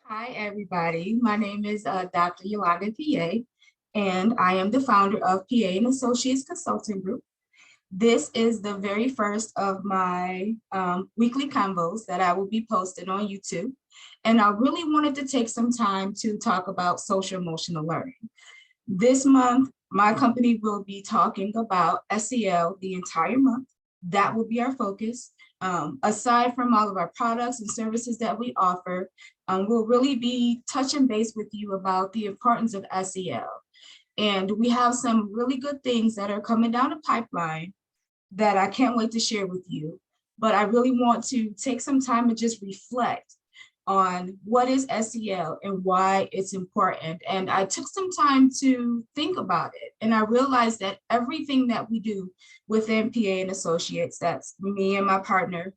Hi, everybody. My name is Dr. Yolanda PA, and I am the founder of PA and Associates Consulting Group. This is the very first of my weekly convos that I will be posting on YouTube. And I really wanted to take some time to talk about social emotional learning. This month, my company will be talking about SEL the entire month. That will be our focus. Aside from all of our products and services that we offer, we'll really be touching base with you about the importance of SEL. And we have some really good things that are coming down the pipeline that I can't wait to share with you. But I really want to take some time to just reflect on what is SEL and why it's important. And I took some time to think about it. And I realized that everything that we do within PA and Associates, that's me and my partner,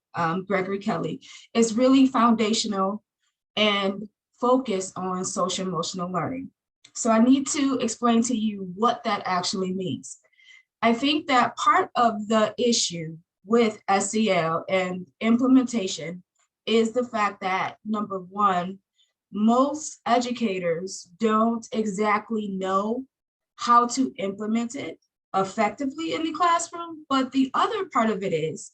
Gregory Kelly, is really foundational and focused on social emotional learning. So I need to explain to you what that actually means. I think that part of the issue with SEL and implementation is the fact that, number one, most educators don't exactly know how to implement it effectively in the classroom. But the other part of it is,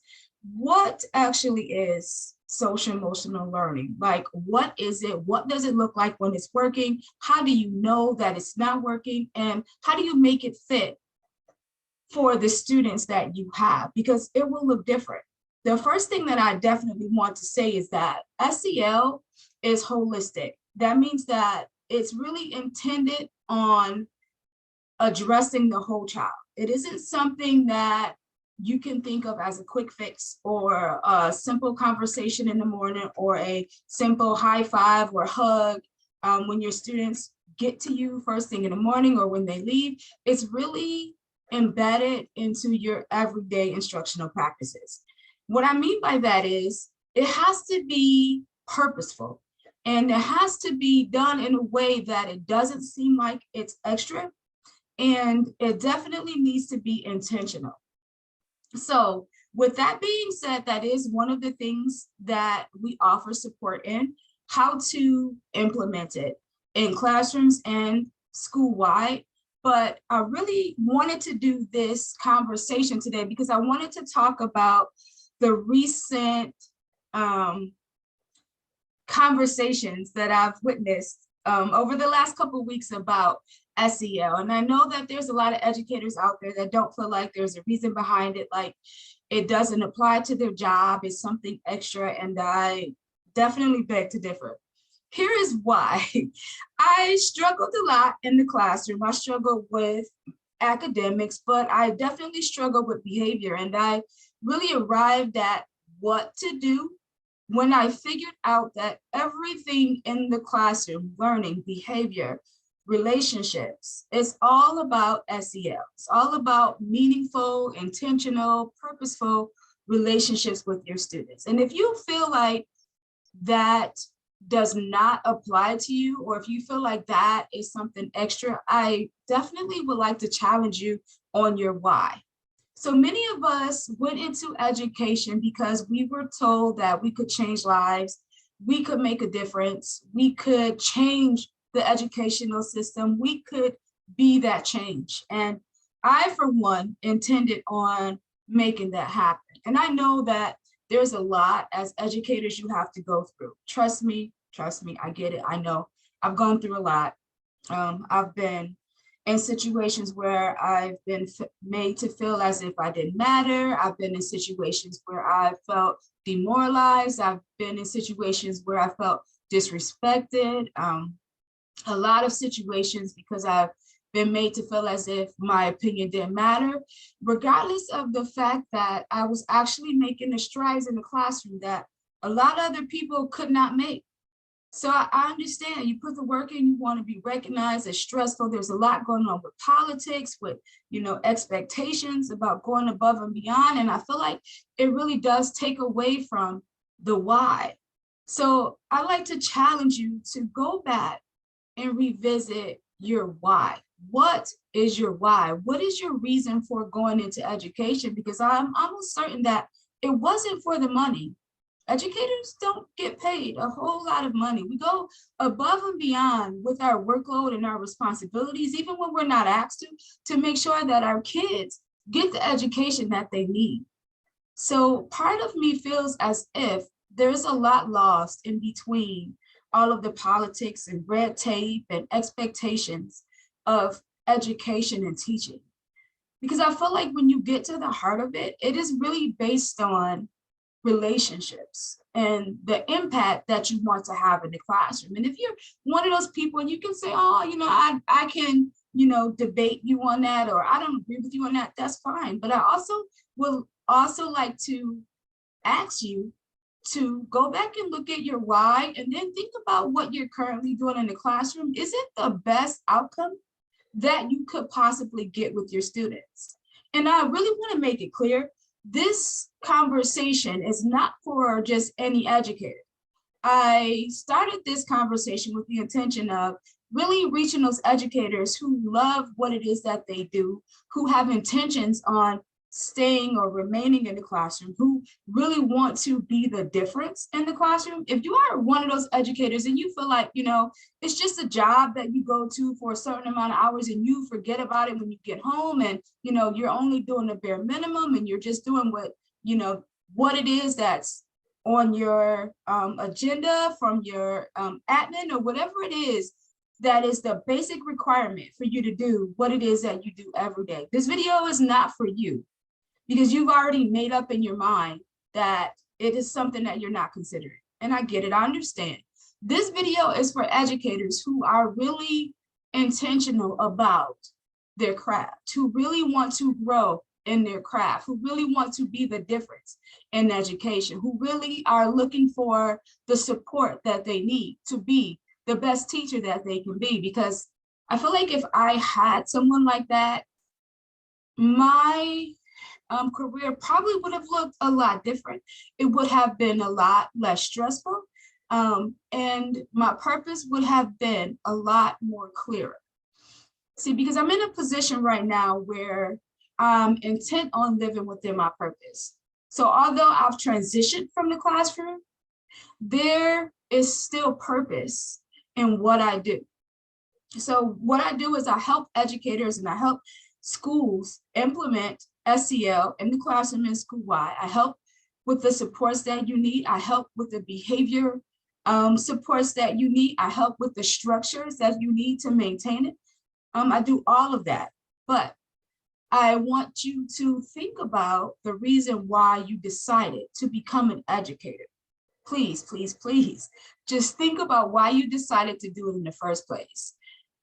what actually is social emotional learning? Like, what is it? What does it look like when it's working? How do you know that it's not working? And how do you make it fit for the students that you have? Because it will look different. The first thing that I definitely want to say is that SEL is holistic. That means that it's really intended on addressing the whole child. It isn't something that you can think of as a quick fix or a simple conversation in the morning or a simple high five or hug when your students get to you first thing in the morning or when they leave. It's really embedded into your everyday instructional practices. What I mean by that is it has to be purposeful, and it has to be done in a way that it doesn't seem like it's extra, and it definitely needs to be intentional. So with that being said, that is one of the things that we offer support in, how to implement it in classrooms and school-wide. But I really wanted to do this conversation today because I wanted to talk about the recent conversations that I've witnessed over the last couple of weeks about SEL. And I know that there's a lot of educators out there that don't feel like there's a reason behind it, like it doesn't apply to their job, it's something extra, and I definitely beg to differ. Here is why. I struggled a lot in the classroom. I struggled with academics, but I definitely struggled with behavior, and I really arrived at what to do when I figured out that everything in the classroom, learning, behavior, relationships, it's all about SEL. It's all about meaningful, intentional, purposeful relationships with your students. And if you feel like that does not apply to you, or if you feel like that is something extra, I definitely would like to challenge you on your why. So many of us went into education because we were told that we could change lives, we could make a difference, we could change the educational system, we could be that change. And I, for one, intended on making that happen. And I know that there's a lot as educators you have to go through. Trust me, I get it, I know. I've gone through a lot. I've been in situations where I've been made to feel as if I didn't matter. I've been in situations where I felt demoralized. I've been in situations where I felt disrespected. A lot of situations because I've been made to feel as if my opinion didn't matter, regardless of the fact that I was actually making the strides in the classroom that a lot of other people could not make. So I understand you put the work in, you want to be recognized. It's stressful. There's a lot going on with politics, with, expectations about going above and beyond. And I feel like it really does take away from the why. So I like to challenge you to go back and revisit your why. What is your why? What is your reason for going into education? Because I'm almost certain that it wasn't for the money. Educators don't get paid a whole lot of money. We go above and beyond with our workload and our responsibilities, even when we're not asked to make sure that our kids get the education that they need. So part of me feels as if there's a lot lost in between all of the politics and red tape and expectations of education and teaching. Because I feel like when you get to the heart of it, it is really based on relationships and the impact that you want to have in the classroom. And if you're one of those people and you can say, oh, I can, debate you on that, or I don't agree with you on that, that's fine. But I also will also like to ask you to go back and look at your why, and then think about what you're currently doing in the classroom. Is it the best outcome that you could possibly get with your students? And I really want to make it clear, this conversation is not for just any educator. I started this conversation with the intention of really reaching those educators who love what it is that they do, who have intentions on staying or remaining in the classroom, who really want to be the difference in the classroom. If you are one of those educators and you feel like, it's just a job that you go to for a certain amount of hours and you forget about it when you get home, and, you're only doing the bare minimum and you're just doing what it is that's on your agenda from your admin or whatever it is, that is the basic requirement for you to do what it is that you do every day. This video is not for you, because you've already made up in your mind that it is something that you're not considering. And I get it, I understand. This video is for educators who are really intentional about their craft, who really want to grow in their craft, who really want to be the difference in education, who really are looking for the support that they need to be the best teacher that they can be. Because I feel like if I had someone like that, my career probably would have looked a lot different. It would have been a lot less stressful, and my purpose would have been a lot more clearer. See, because I'm in a position right now where I'm intent on living within my purpose. So although I've transitioned from the classroom, there is still purpose in what I do. So what I do is I help educators and I help schools implement SEL in the classroom and school-wide. I help with the supports that you need. I help with the behavior supports that you need. I help with the structures that you need to maintain it. I do all of that, but I want you to think about the reason why you decided to become an educator. Please, please, please, just think about why you decided to do it in the first place.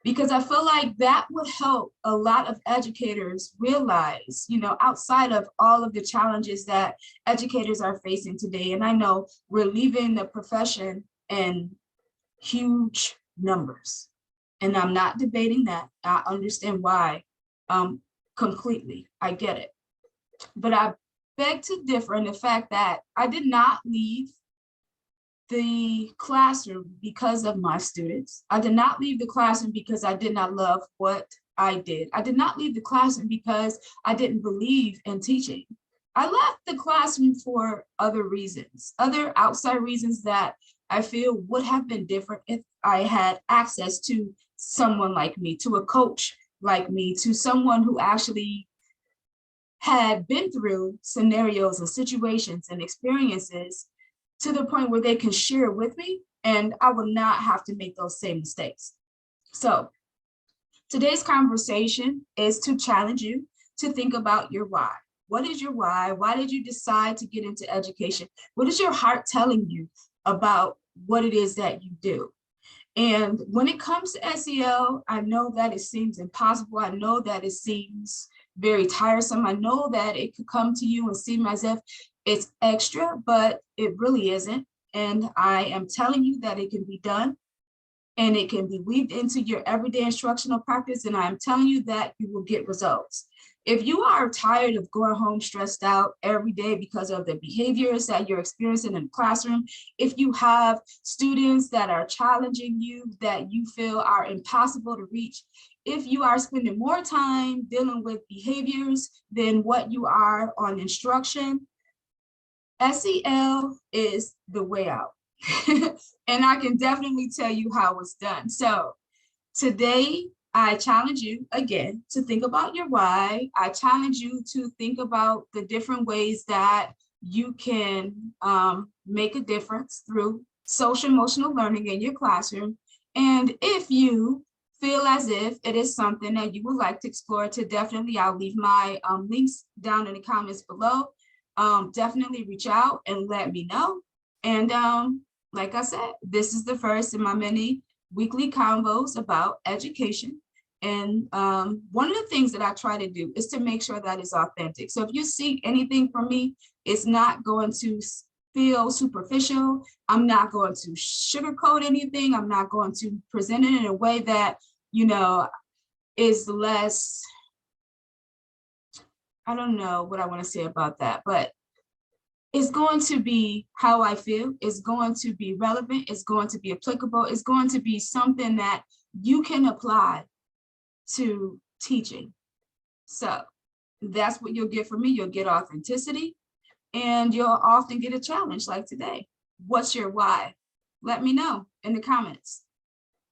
Because I feel like that would help a lot of educators realize, outside of all of the challenges that educators are facing today. And I know we're leaving the profession in huge numbers. And I'm not debating that. I understand why completely. I get it. But I beg to differ in the fact that I did not leave the classroom because of my students. I did not leave the classroom because I did not love what I did. I did not leave the classroom because I didn't believe in teaching. I left the classroom for other reasons, other outside reasons that I feel would have been different if I had access to someone like me, to a coach like me, to someone who actually had been through scenarios and situations and experiences to the point where they can share with me, and I will not have to make those same mistakes. So today's conversation is to challenge you to think about your why. What is your why? Why did you decide to get into education? What is your heart telling you about what it is that you do? And when it comes to SEL, I know that it seems impossible. I know that it seems very tiresome. I know that it could come to you and seem as if it's extra, but it really isn't. And I am telling you that it can be done and it can be weaved into your everyday instructional practice. And I'm telling you that you will get results. If you are tired of going home stressed out every day because of the behaviors that you're experiencing in the classroom, if you have students that are challenging you, that you feel are impossible to reach, if you are spending more time dealing with behaviors than what you are on instruction, SEL is the way out. And I can definitely tell you how it's done. So today, I challenge you again to think about your why. I challenge you to think about the different ways that you can make a difference through social emotional learning in your classroom. And if you feel as if it is something that you would like to explore, to definitely, I'll leave my links down in the comments below. Definitely reach out and let me know. And like I said, this is the first in my many weekly convos about education. And one of the things that I try to do is to make sure that it's authentic. So if you see anything from me, it's not going to feel superficial. I'm not going to sugarcoat anything. I'm not going to present it in a way that, you know, is less, I don't know what I want to say about that, but it's going to be how I feel. It's going to be relevant. It's going to be applicable. It's going to be something that you can apply to teaching. So that's what you'll get from me. You'll get authenticity, and you'll often get a challenge like today. What's your why? Let me know in the comments.